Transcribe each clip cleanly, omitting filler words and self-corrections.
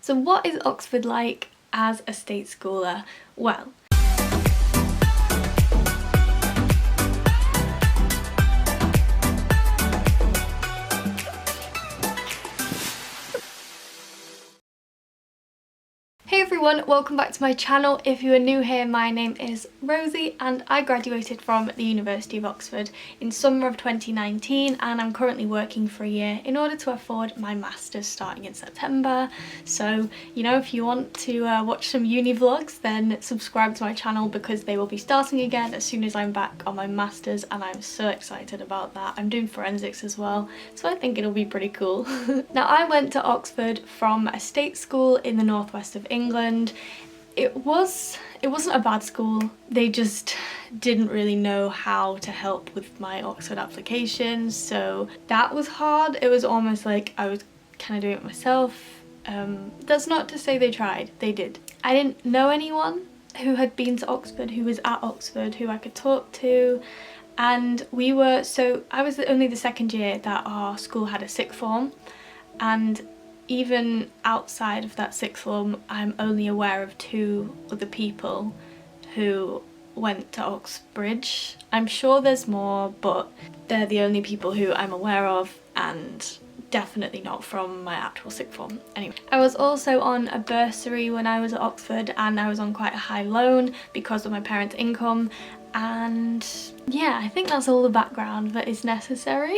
So what is Oxford like as a state schooler? Well, hey everyone, welcome back to my channel. If you are new here, my name is Rosie and I graduated from the University of Oxford in summer of 2019 and I'm currently working for a year in order to afford my master's starting in September. So, you know, if you want to watch some uni vlogs, then subscribe to my channel because they will be starting again as soon as I'm back on my master's and I'm so excited about that. I'm doing forensics as well, so I think it'll be pretty cool. Now, I went to Oxford from a state school in the northwest of England. It wasn't a bad school, they just didn't really know how to help with my Oxford application, so that was hard. It was almost like I was kind of doing it myself. That's not to say they tried, they did. I didn't know anyone who had been to Oxford, who was at Oxford, who I could talk to, and I was only the second year that our school had a sixth form, and even outside of that sixth form, I'm only aware of 2 other people who went to Oxbridge. I'm sure there's more, but they're the only people who I'm aware of and definitely not from my actual sixth form. Anyway, I was also on a bursary when I was at Oxford and I was on quite a high loan because of my parents' income, and yeah, I think that's all the background that is necessary.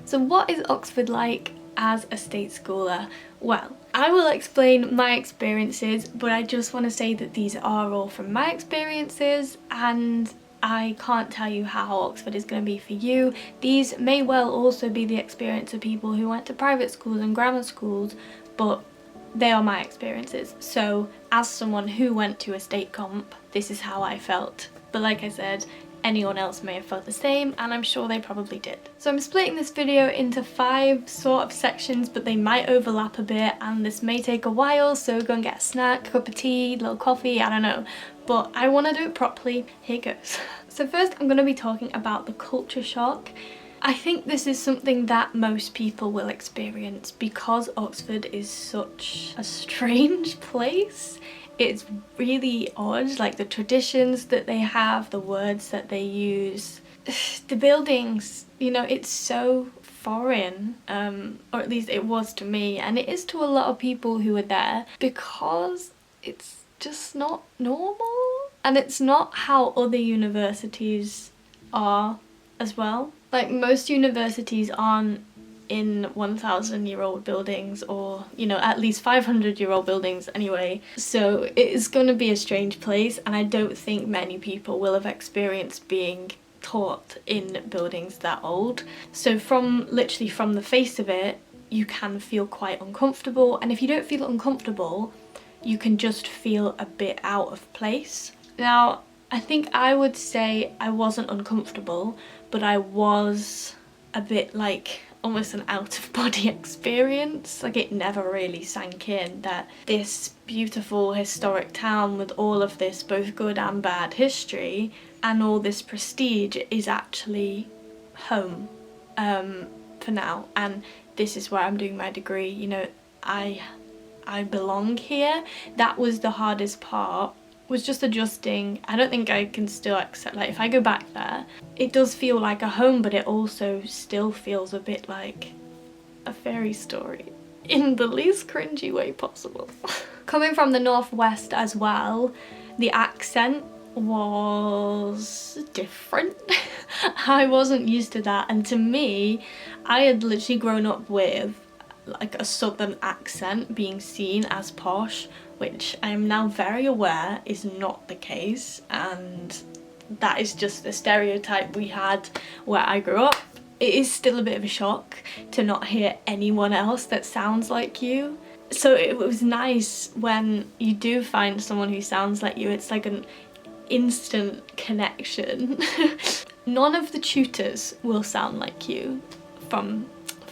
So what is Oxford like as a state schooler? Well, I will explain my experiences, but I just want to say that these are all from my experiences and I can't tell you how Oxford is going to be for you. These may well also be the experience of people who went to private schools and grammar schools, but they are my experiences. So as someone who went to a state comp, this is how I felt. But like I said, anyone else may have felt the same, and I'm sure they probably did. So I'm splitting this video into 5 sort of sections, but they might overlap a bit and this may take a while, so go and get a snack, a cup of tea, a little coffee, I don't know. But I want to do it properly. Here goes. So first I'm going to be talking about the culture shock. I think this is something that most people will experience because Oxford is such a strange place. It's really odd, like the traditions that they have, the words that they use, the buildings, you know, it's so foreign, or at least it was to me, and it is to a lot of people who are there because it's just not normal and it's not how other universities are as well. Like most universities aren't in 1,000-year-old buildings, or you know, at least 500-year-old buildings anyway, so it is going to be a strange place and I don't think many people will have experienced being taught in buildings that old. So literally from the face of it, you can feel quite uncomfortable, and if you don't feel uncomfortable, you can just feel a bit out of place. Now, I think I would say I wasn't uncomfortable, but I was a bit like almost an out-of-body experience. Like it never really sank in that this beautiful historic town with all of this both good and bad history and all this prestige is actually home for now, and this is where I'm doing my degree. You know, I belong here. That was the hardest part, was just adjusting. I don't think I can still accept, like if I go back there, it does feel like a home, but it also still feels a bit like a fairy story in the least cringy way possible. Coming from the northwest as well, the accent was different. I wasn't used to that, and to me, I had literally grown up with like a southern accent being seen as posh, which I am now very aware is not the case, and that is just the stereotype we had where I grew up. It is still a bit of a shock to not hear anyone else that sounds like you. So it was nice when you do find someone who sounds like you. It's like an instant connection. None of the tutors will sound like you from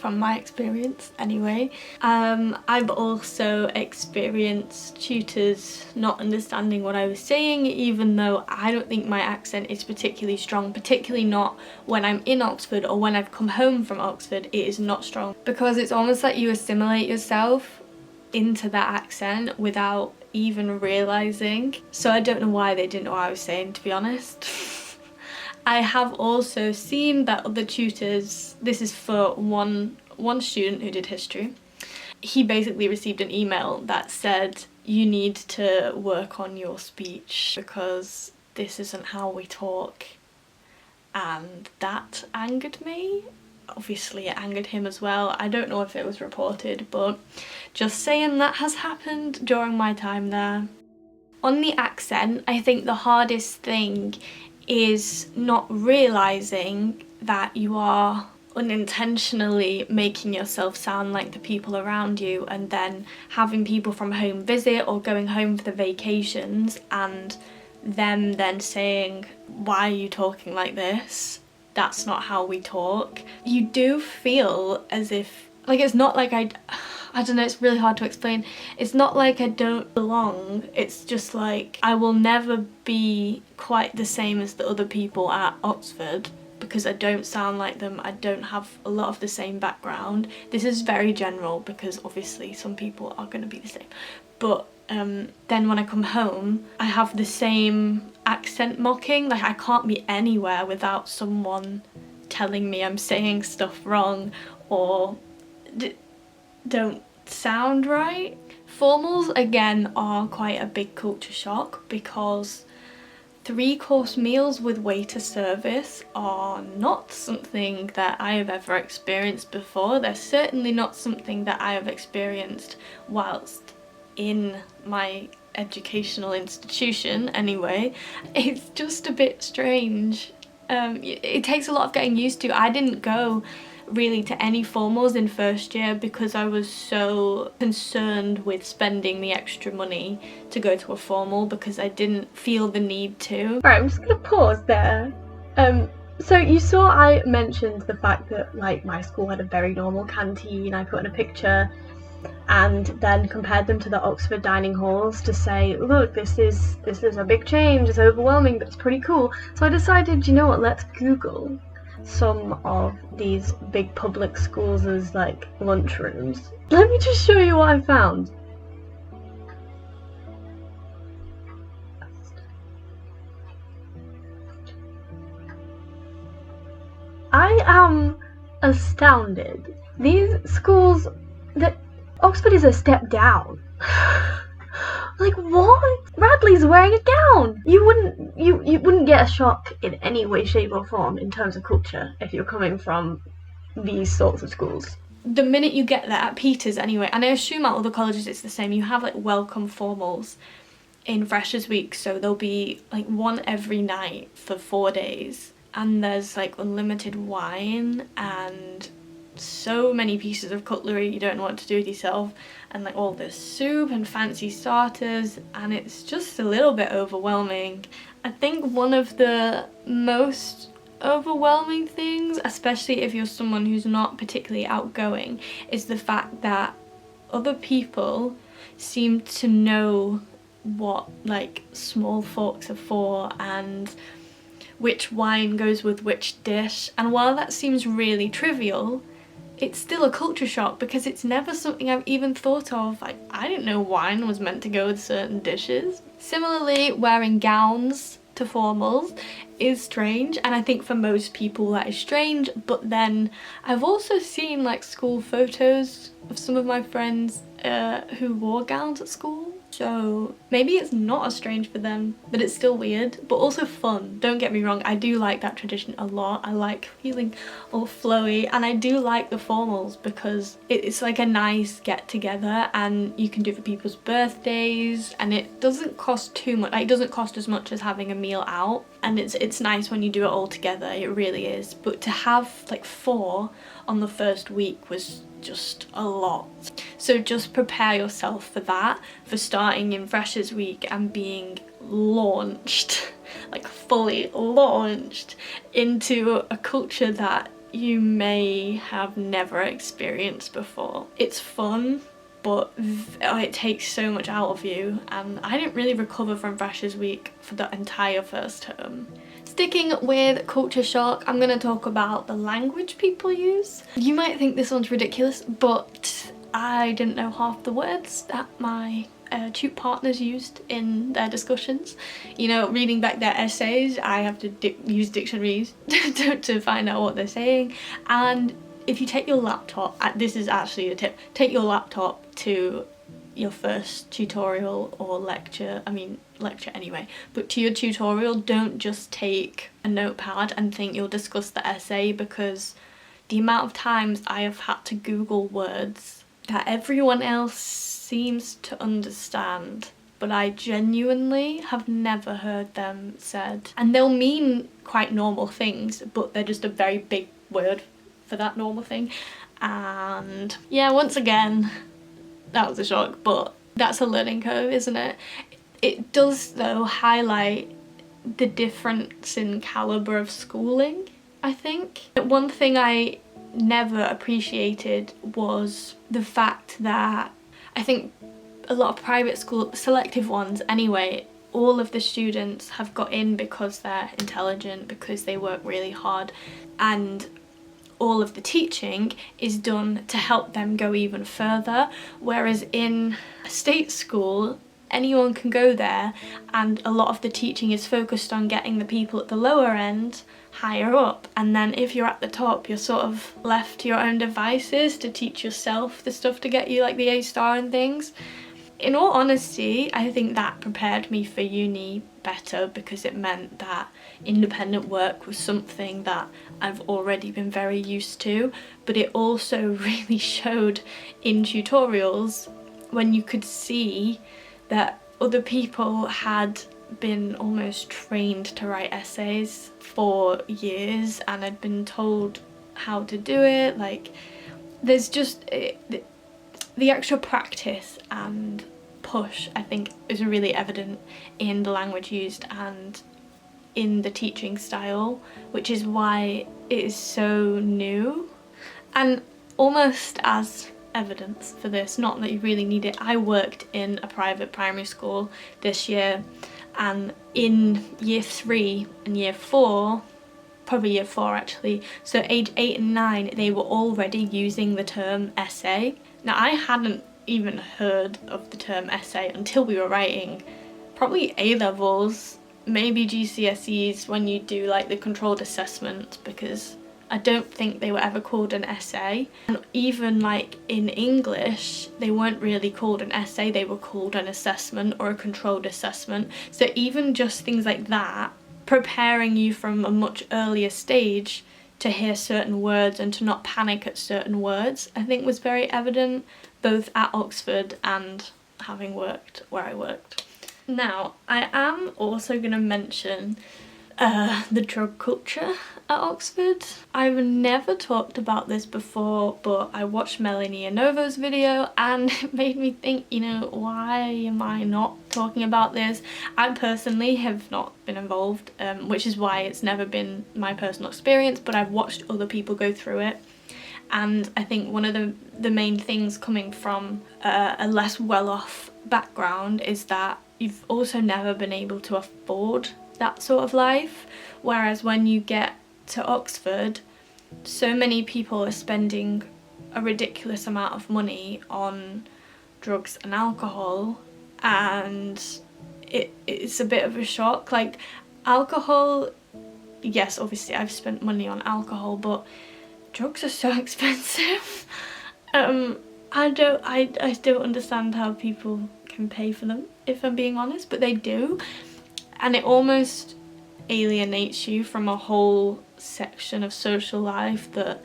my experience anyway. I've also experienced tutors not understanding what I was saying, even though I don't think my accent is particularly strong, particularly not when I'm in Oxford or when I've come home from Oxford. It is not strong because it's almost like you assimilate yourself into that accent without even realising. So I don't know why they didn't know what I was saying, to be honest. I have also seen that other tutors, this is for one student who did history, he basically received an email that said, you need to work on your speech because this isn't how we talk. And that angered me. Obviously it angered him as well. I don't know if it was reported, but just saying that has happened during my time there. On the accent, I think the hardest thing is not realising that you are unintentionally making yourself sound like the people around you, and then having people from home visit or going home for the vacations and them then saying, why are you talking like this? That's not how we talk. You do feel as if, like, it's not like I don't know, it's really hard to explain. It's not like I don't belong, it's just like I will never be quite the same as the other people at Oxford because I don't sound like them, I don't have a lot of the same background. This is very general because obviously some people are going to be the same. But then when I come home, I have the same accent mocking. Like, I can't be anywhere without someone telling me I'm saying stuff wrong or don't sound right. Formals, again, are quite a big culture shock because 3-course meals with waiter service are not something that I have ever experienced before. They're certainly not something that I have experienced whilst in my educational institution anyway. It's just a bit strange. It takes a lot of getting used to. I didn't go really to any formals in first year because I was so concerned with spending the extra money to go to a formal because I didn't feel the need to. Right, I'm just gonna pause there. So you saw I mentioned the fact that, like, my school had a very normal canteen. I put in a picture and then compared them to the Oxford dining halls to say, look, this is a big change, it's overwhelming, but it's pretty cool. So I decided, you know what, let's Google some of these big public schools as like lunchrooms. Let me just show you what I found. I am astounded. These schools, that Oxford is a step down. Like, what? Radley's wearing a gown. You wouldn't get a shock in any way, shape or form in terms of culture if you're coming from these sorts of schools. The minute you get there, at Peters anyway, and I assume at other colleges it's the same, you have like welcome formals in Freshers Week, so there'll be like one every night for 4 days, and there's like unlimited wine and so many pieces of cutlery you don't know what to do with yourself, and like all this soup and fancy starters, and it's just a little bit overwhelming. I think one of the most overwhelming things, especially if you're someone who's not particularly outgoing, is the fact that other people seem to know what like small forks are for and which wine goes with which dish, and while that seems really trivial, it's still a culture shock because it's never something I've even thought of. Like, I didn't know wine was meant to go with certain dishes. Similarly, wearing gowns to formals is strange, and I think for most people that is strange, but then I've also seen like school photos of some of my friends who wore gowns at school. So maybe it's not as strange for them, but it's still weird, but also fun. Don't get me wrong, I do like that tradition a lot. I like feeling all flowy, and I do like the formals because it's like a nice get together, and you can do it for people's birthdays, and it doesn't cost too much. Like, it doesn't cost as much as having a meal out, and it's nice when you do it all together, it really is. But to have like 4 on the first week was just a lot. So just prepare yourself for that, for starting in Freshers Week and being launched, like fully launched into a culture that you may have never experienced before. It's fun, but it takes so much out of you, and I didn't really recover from Freshers Week for the entire first term. Sticking with culture shock, I'm going to talk about the language people use. You might think this one's ridiculous, but I didn't know half the words that my tute partners used in their discussions. You know, reading back their essays, I have to use dictionaries to find out what they're saying. And if you take your laptop, this is actually a tip, take your laptop to your first tutorial or lecture, lecture anyway, but to your tutorial, don't just take a notepad and think you'll discuss the essay, because the amount of times I have had to Google words that everyone else seems to understand, but I genuinely have never heard them said. And they'll mean quite normal things, but they're just a very big word for that normal thing. And yeah, once again, that was a shock, but that's a learning curve, isn't it? It does, though, highlight the difference in calibre of schooling, I think. One thing I never appreciated was the fact that I think a lot of private school, selective ones anyway, all of the students have got in because they're intelligent, because they work really hard, and all of the teaching is done to help them go even further. Whereas in a state school, anyone can go there, and a lot of the teaching is focused on getting the people at the lower end higher up, and then if you're at the top, you're sort of left to your own devices to teach yourself the stuff to get you like the A-star and things. In all honesty, I think that prepared me for uni better, because it meant that independent work was something that I've already been very used to, but it also really showed in tutorials when you could see that other people had been almost trained to write essays for years and had been told how to do it. Like, there's just the extra practice and push, I think, is really evident in the language used and in the teaching style, which is why it is so new. And almost as evidence for this, not that you really need it, I worked in a private primary school this year, and in year 3 and year 4, probably year 4 actually, so age 8 and 9, they were already using the term essay. Now, I hadn't even heard of the term essay until we were writing probably A-levels, maybe GCSEs when you do like the controlled assessment, because I don't think they were ever called an essay. And even like in English, they weren't really called an essay, they were called an assessment or a controlled assessment. So even just things like that, preparing you from a much earlier stage to hear certain words and to not panic at certain words, I think was very evident both at Oxford and having worked where I worked. Now, I am also going to mention the drug culture at Oxford. I've never talked about this before, but I watched Melanie Anovo's video and it made me think, you know, why am I not talking about this? I personally have not been involved, which is why it's never been my personal experience, but I've watched other people go through it. And I think one of the main things coming from a less well-off background is that you've also never been able to afford that sort of life, whereas when you get to Oxford, so many people are spending a ridiculous amount of money on drugs and alcohol, and it's a bit of a shock. Like, alcohol, yes, obviously I've spent money on alcohol, but drugs are so expensive. I don't understand how people can pay for them, if I'm being honest, but they do. And it almost alienates you from a whole section of social life that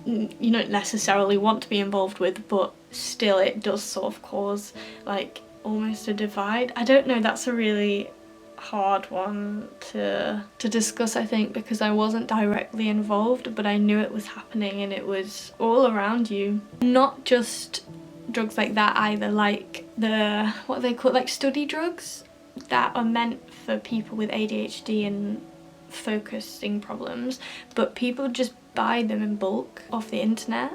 you don't necessarily want to be involved with, but still it does sort of cause like almost a divide. I don't know, that's a really hard one to discuss, I think, because I wasn't directly involved, but I knew it was happening and it was all around you. Not just drugs like that either, like the, what are they called, like study drugs that are meant for people with ADHD and focusing problems, but people just buy them in bulk off the internet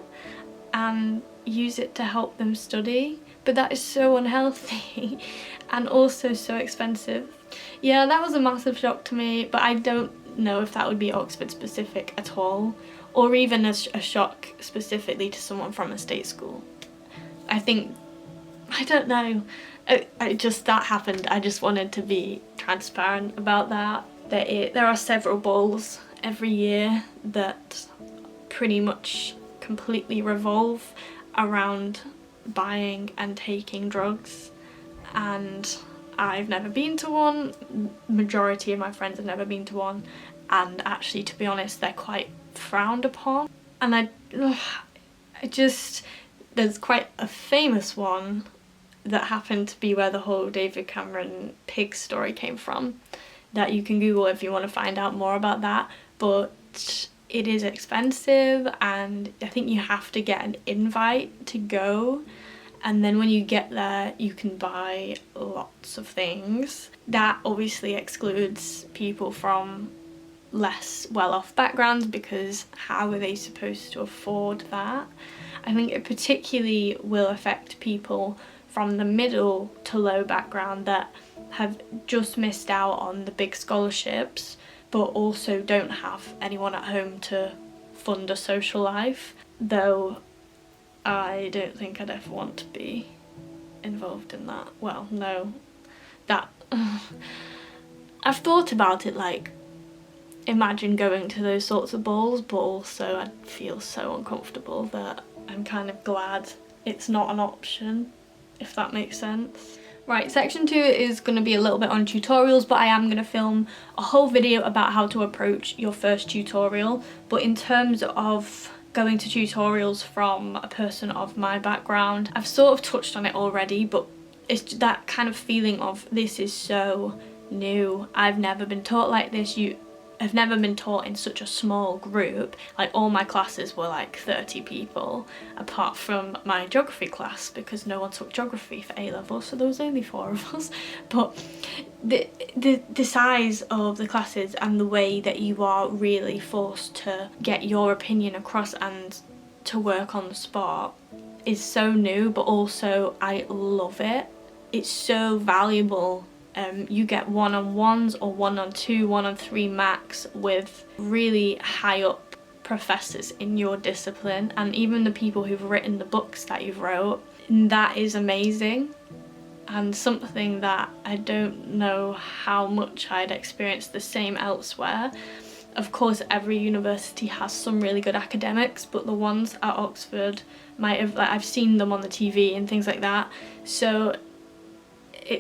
and use it to help them study. But that is so unhealthy and also so expensive. Yeah, that was a massive shock to me, but I don't know if that would be Oxford specific at all, or even a shock specifically to someone from a state school. I don't know, that happened. I just wanted to be transparent about that. There are several balls every year that pretty much completely revolve around buying and taking drugs, and I've never been to one. Majority of my friends have never been to one, and actually, to be honest, they're quite frowned upon. And there's quite a famous one that happened to be where the whole David Cameron pig story came from, that you can Google if you want to find out more about that. But it is expensive, and I think you have to get an invite to go, and then when you get there you can buy lots of things. That obviously excludes people from less well-off backgrounds, because how are they supposed to afford that? I think it particularly will affect people from the middle to low background that have just missed out on the big scholarships, but also don't have anyone at home to fund a social life. Though I don't think I'd ever want to be involved in that. Well, no, that I've thought about it, like, imagine going to those sorts of balls, but also I'd feel so uncomfortable that I'm kind of glad it's not an option, if that makes sense. Right, section 2 is going to be a little bit on tutorials, but I am going to film a whole video about how to approach your first tutorial. But in terms of going to tutorials from a person of my background, I've sort of touched on it already, but it's that kind of feeling of, this is so new, I've never been taught like this. I've never been taught in such a small group. Like, all my classes were like 30 people, apart from my geography class, because no one took geography for A-level, so there was only 4 of us. But the size of the classes and the way that you are really forced to get your opinion across and to work on the spot is so new, but also I love it. It's so valuable. You get one-on-ones or 1-on-2, 1-on-3 max with really high up professors in your discipline, and even the people who've written the books that you've wrote. That is amazing, and something that I don't know how much I'd experienced the same elsewhere. Of course, every university has some really good academics, but the ones at Oxford might have, like, I've seen them on the TV and things like that, so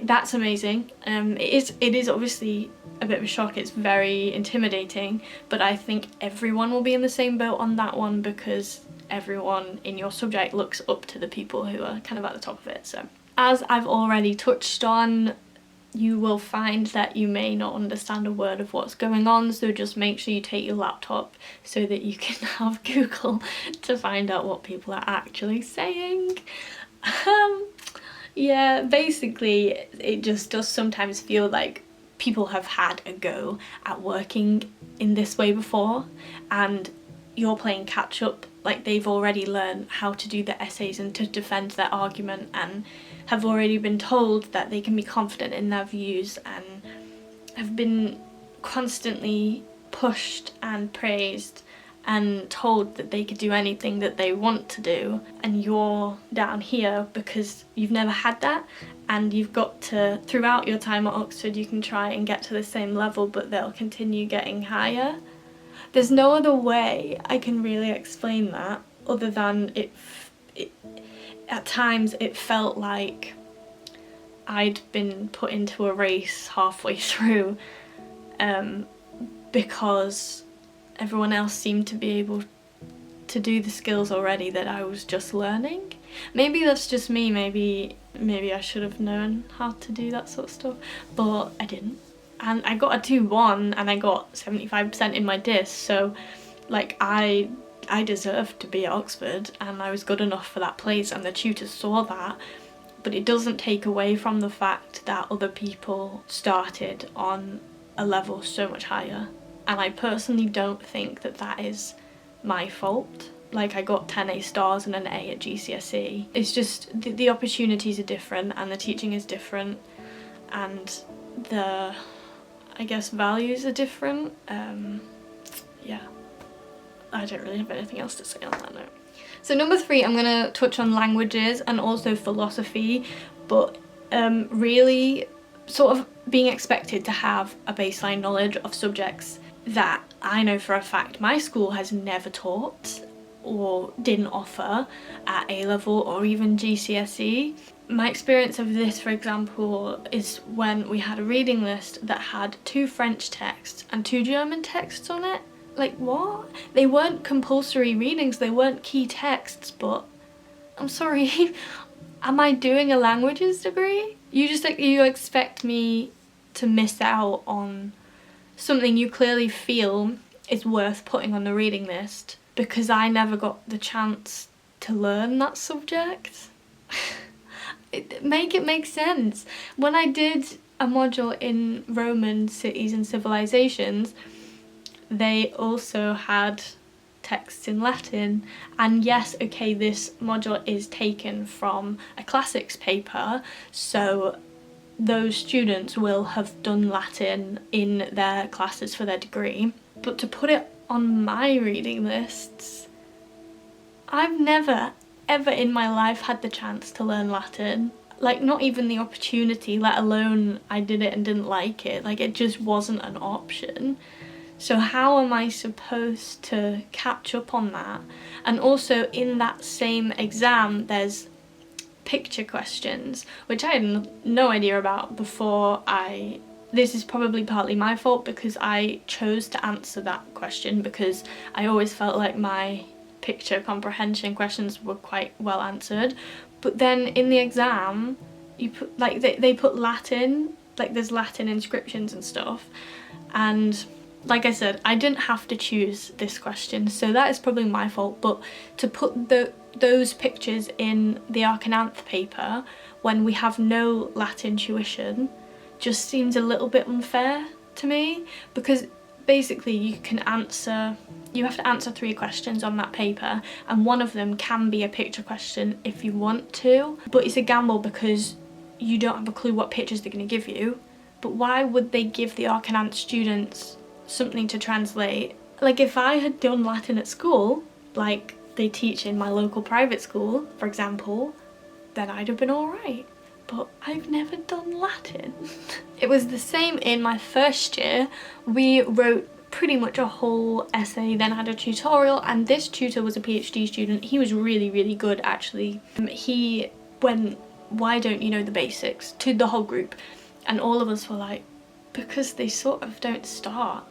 that's amazing. It is obviously a bit of a shock, it's very intimidating, but I think everyone will be in the same boat on that one, because everyone in your subject looks up to the people who are kind of at the top of it. So, as I've already touched on, you will find that you may not understand a word of what's going on, so just make sure you take your laptop so that you can have Google to find out what people are actually saying. Yeah, basically it just does sometimes feel like people have had a go at working in this way before, and you're playing catch up. Like, they've already learned how to do the essays and to defend their argument, and have already been told that they can be confident in their views, and have been constantly pushed and praised and told that they could do anything that they want to do, and you're down here because you've never had that, and you've got to, throughout your time at Oxford, you can try and get to the same level, but they'll continue getting higher. There's no other way I can really explain that, other than it at times it felt like I'd been put into a race halfway through, because everyone else seemed to be able to do the skills already that I was just learning. Maybe that's just me, maybe I should have known how to do that sort of stuff, but I didn't. And I got a 2-1 and I got 75% in my dis, so like I deserved to be at Oxford, and I was good enough for that place, and the tutors saw that. But it doesn't take away from the fact that other people started on a level so much higher. And I personally don't think that that is my fault. Like, I got 10 A stars and an A at GCSE. It's just the opportunities are different, and the teaching is different, and the, I guess, values are different. Yeah, I don't really have anything else to say on that note. So number 3, I'm gonna touch on languages and also philosophy, but really sort of being expected to have a baseline knowledge of subjects that I know for a fact my school has never taught or didn't offer at A-level or even GCSE. My experience of this, for example, is when we had a reading list that had 2 French texts and 2 German texts on it. Like, what? They weren't compulsory readings, they weren't key texts, but I'm sorry, am I doing a languages degree? You expect me to miss out on something you clearly feel is worth putting on the reading list because I never got the chance to learn that subject? Make it make sense. When I did a module in Roman cities and civilizations, they also had texts in Latin, and yes, okay, this module is taken from a classics paper, so those students will have done Latin in their classes for their degree, but to put it on my reading lists, I've never ever in my life had the chance to learn Latin. Like, not even the opportunity, let alone I did it and didn't like it. Like, it just wasn't an option. So how am I supposed to catch up on that? And also in that same exam there's picture questions, which I had no idea about before this is probably partly my fault because I chose to answer that question because I always felt like my picture comprehension questions were quite well answered. But then in the exam, you put, like, they put Latin, like there's Latin inscriptions and stuff, and like I said, I didn't have to choose this question, so that is probably my fault, but to put those pictures in the Archaeology paper when we have no Latin tuition just seems a little bit unfair to me, because basically you have to answer 3 questions on that paper, and one of them can be a picture question if you want to, but it's a gamble because you don't have a clue what pictures they're going to give you. But why would they give the Archaeology students something to translate? Like, if I had done Latin at school, like they teach in my local private school, for example, then I'd have been alright. But I've never done Latin. It was the same in my first year. We wrote pretty much a whole essay, then had a tutorial, and this tutor was a PhD student. He was really, really good, actually. He went, "Why don't you know the basics?" to the whole group, and all of us were like, because they sort of don't start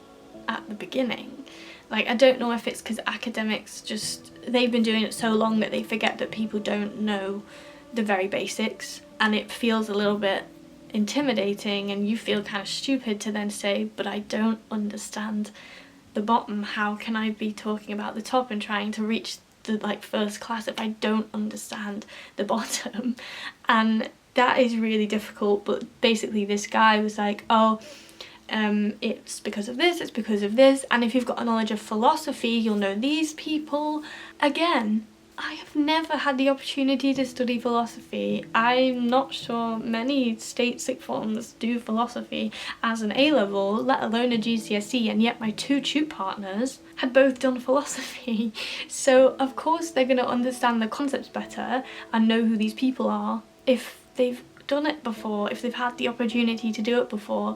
at the beginning. Like, I don't know if it's because academics they've been doing it so long that they forget that people don't know the very basics, and it feels a little bit intimidating and you feel kind of stupid to then say, but I don't understand the bottom. How can I be talking about the top and trying to reach the first class if I don't understand the bottom? And that is really difficult. But basically this guy was like, oh, it's because of this, it's because of this, and if you've got a knowledge of philosophy you'll know these people. Again, I have never had the opportunity to study philosophy. I'm not sure many state sixth forms do philosophy as an A-level, let alone a GCSE, and yet my 2 tute partners had both done philosophy. So of course they're going to understand the concepts better and know who these people are if they've done it before, if they've had the opportunity to do it before.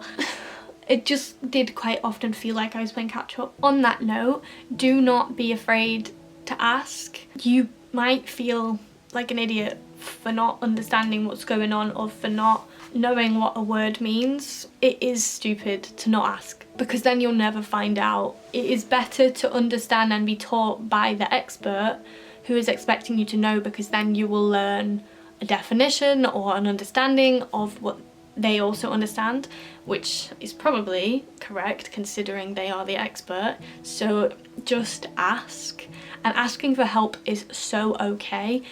It just did quite often feel like I was playing catch up. On that note, do not be afraid to ask. You might feel like an idiot for not understanding what's going on or for not knowing what a word means. It is stupid to not ask, because then you'll never find out. It is better to understand and be taught by the expert who is expecting you to know, because then you will learn a definition or an understanding of what they also understand, which is probably correct considering they are the expert. So just ask, and asking for help is so okay.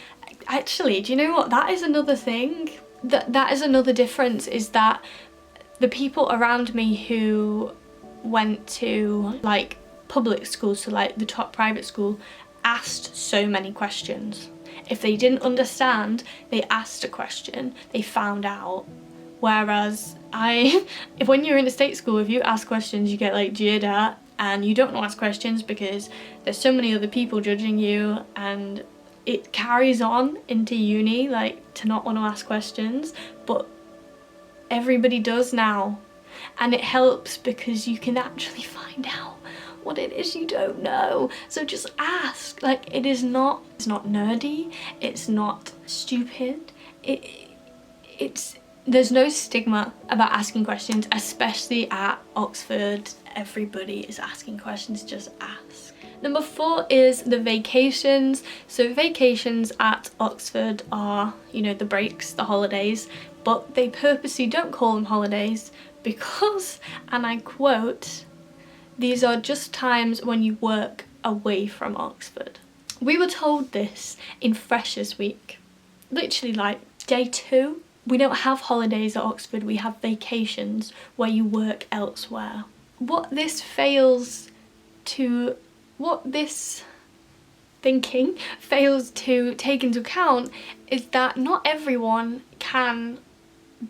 Actually, do you know what, that is another thing, that is another difference, is that the people around me who went to like public schools, so like the top private school, asked so many questions. If they didn't understand, they asked a question, they found out. Whereas when you're in a state school, if you ask questions, you get like jeered at, and you don't want to ask questions because there's so many other people judging you, and it carries on into uni, like to not want to ask questions, but everybody does now. And it helps because you can actually find out what it is you don't know. So just ask. Like, it's not nerdy, it's not stupid. There's no stigma about asking questions, especially at Oxford. Everybody is asking questions, just ask. Number 4 is the vacations. So vacations at Oxford are, you know, the breaks, the holidays, but they purposely don't call them holidays because, and I quote, "These are just times when you work away from Oxford." We were told this in Freshers Week, literally like day 2. We don't have holidays at Oxford, we have vacations where you work elsewhere. What this thinking fails to take into account is that not everyone can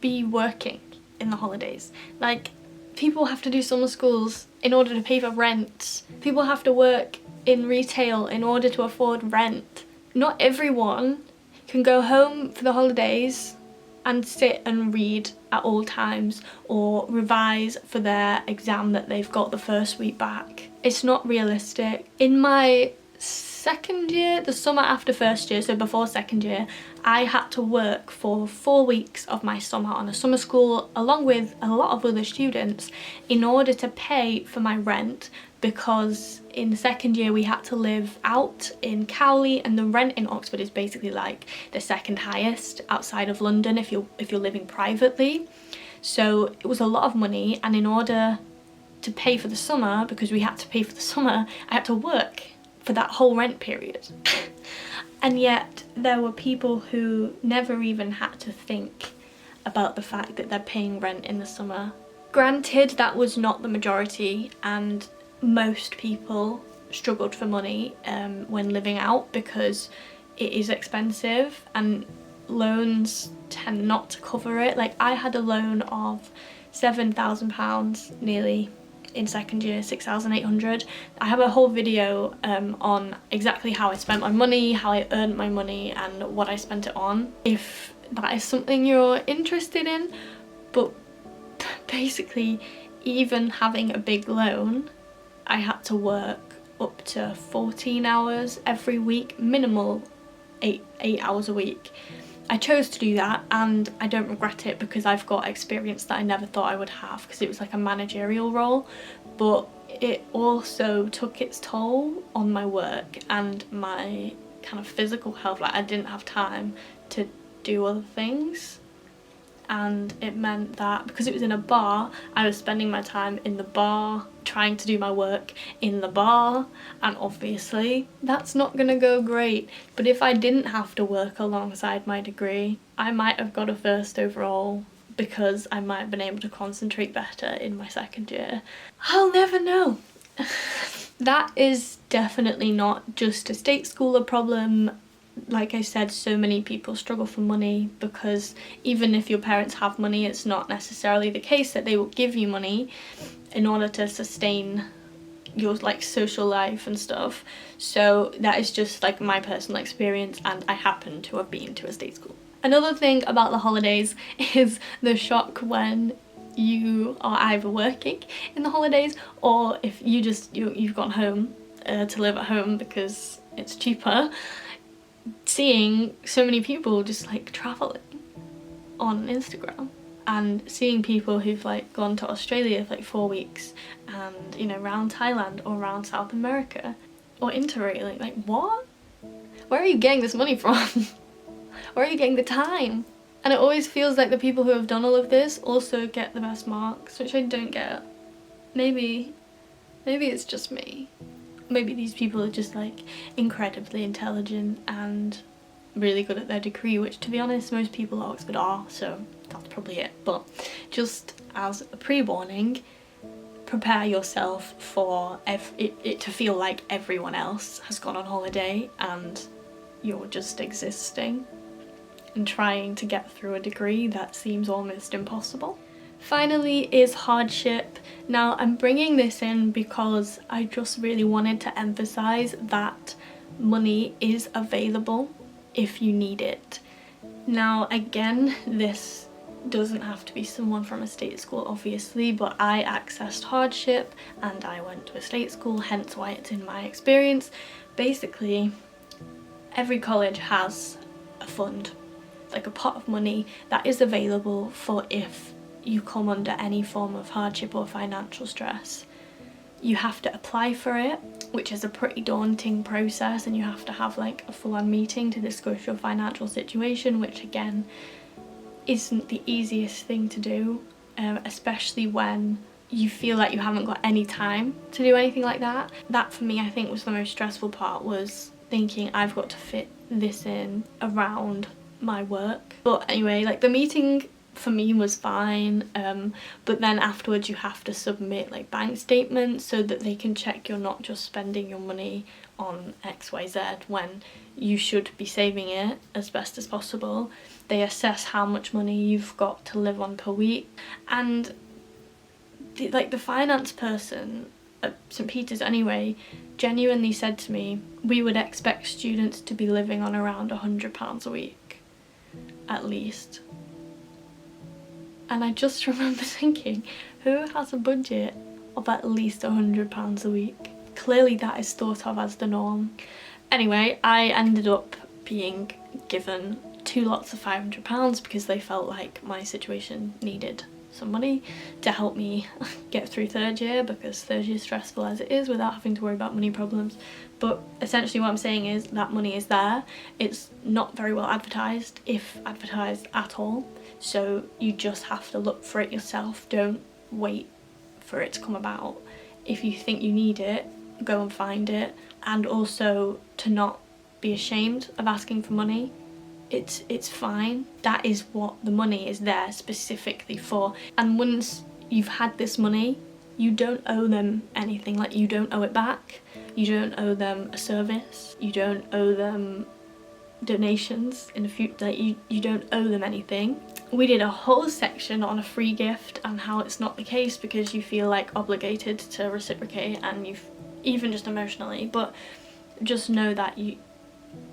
be working in the holidays. Like, people have to do summer schools in order to pay for rent. People have to work in retail in order to afford rent. Not everyone can go home for the holidays and sit and read at all times or revise for their exam that they've got the first week back. It's not realistic. In my second year, the summer after first year, so before second year, I had to work for 4 weeks of my summer on a summer school along with a lot of other students in order to pay for my rent, because in second year we had to live out in Cowley, and the rent in Oxford is basically like the second highest outside of London if you're living privately. So it was a lot of money, and in order to pay for the summer, because we had to pay for the summer, I had to work for that whole rent period. And yet there were people who never even had to think about the fact that they're paying rent in the summer. Granted, that was not the majority, and most people struggled for money when living out because it is expensive and loans tend not to cover it. Like, I had a loan of £7,000 nearly in second year, 6,800. I have a whole video on exactly how I spent my money, how I earned my money, and what I spent it on, if that is something you're interested in. But basically, even having a big loan, I had to work up to 14 hours every week, minimal 8 hours a week. I chose to do that, and I don't regret it because I've got experience that I never thought I would have, because it was like a managerial role, but it also took its toll on my work and my kind of physical health. Like, I didn't have time to do other things, and it meant that because it was in a bar, I was spending my time in the bar trying to do my work in the bar, and obviously that's not gonna go great. But if I didn't have to work alongside my degree, I might have got a first overall, because I might have been able to concentrate better in my second year. I'll never know. That is definitely not just a state schooler problem. Like I said, so many people struggle for money because even if your parents have money, it's not necessarily the case that they will give you money in order to sustain your like social life and stuff. So that is just like my personal experience, and I happen to have been to a state school. Another thing about the holidays is the shock when you are either working in the holidays, or if you've gone home to live at home because it's cheaper, seeing so many people just like traveling on Instagram, and seeing people who've like gone to Australia for like 4 weeks, and you know, around Thailand or around South America or interrailing. Like, what? Where are you getting this money from? Where are you getting the time? And it always feels like the people who have done all of this also get the best marks, which I don't get. Maybe it's just me. Maybe these people are just like incredibly intelligent and really good at their degree, which to be honest most people at Oxford are, so that's probably it. But just as a pre-warning, prepare yourself for it to feel like everyone else has gone on holiday and you're just existing and trying to get through a degree that seems almost impossible. Finally is hardship. Now I'm bringing this in because I just really wanted to emphasize that money is available if you need it. Now again, this doesn't have to be someone from a state school obviously, but I accessed Hardship and I went to a state school, hence why it's in my experience. Basically, every college has a fund, like a pot of money that is available for if you come under any form of hardship or financial stress. You have to apply for it, which is a pretty daunting process, and you have to have like a full-on meeting to discuss your financial situation, which again isn't the easiest thing to do, especially when you feel like you haven't got any time to do anything like that. That for me, I think, was the most stressful part, was thinking I've got to fit this in around my work. But anyway, like the meeting for me was fine, but then afterwards you have to submit like bank statements so that they can check you're not just spending your money on XYZ when you should be saving it as best as possible. They assess how much money you've got to live on per week, and the finance person at St Peter's anyway genuinely said to me, we would expect students to be living on around £100 a week at least. And I just remember thinking, who has a budget of at least £100 a week? Clearly that is thought of as the norm. Anyway, I ended up being given 2 lots of £500 because they felt like my situation needed some money to help me get through third year, because third year is stressful as it is without having to worry about money problems. But essentially what I'm saying is that money is there. It's not very well advertised, if advertised at all, so you just have to look for it yourself. Don't wait for it to come about. If you think you need it, go and find it, and also to not be ashamed of asking for money. It's fine. That is what the money is there specifically for. And once you've had this money, you don't owe them anything. Like, you don't owe it back. You don't owe them a service. You don't owe them donations in the future. Like, you don't owe them anything. We did a whole section on a free gift and how it's not the case, because you feel like obligated to reciprocate, and you've even just emotionally. But just know that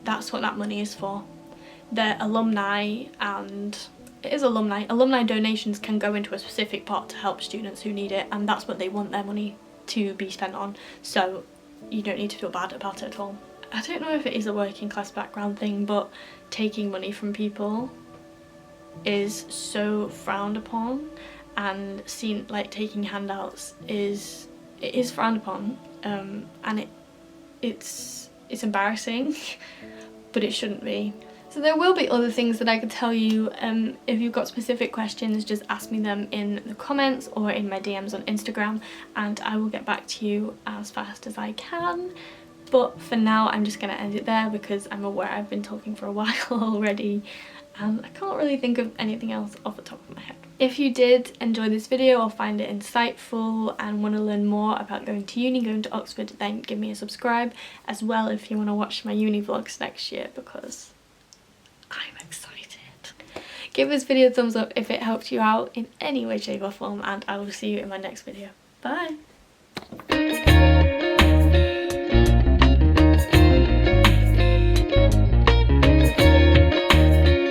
that's what that money is for. The alumni, and it is alumni donations can go into a specific pot to help students who need it, and that's what they want their money to be spent on, so you don't need to feel bad about it at all. I don't know if it is a working class background thing, but taking money from people is so frowned upon, and seen like taking handouts is frowned upon, and it's embarrassing but it shouldn't be. So there will be other things that I could tell you. If you've got specific questions, just ask me them in the comments or in my DMs on Instagram, and I will get back to you as fast as I can. But for now, I'm just going to end it there because I'm aware I've been talking for a while already and I can't really think of anything else off the top of my head. If you did enjoy this video or find it insightful and want to learn more about going to uni, going to Oxford, then give me a subscribe as well if you want to watch my uni vlogs next year, because I'm excited. Give this video a thumbs up if it helped you out in any way, shape or form, and I will see you in my next video. Bye!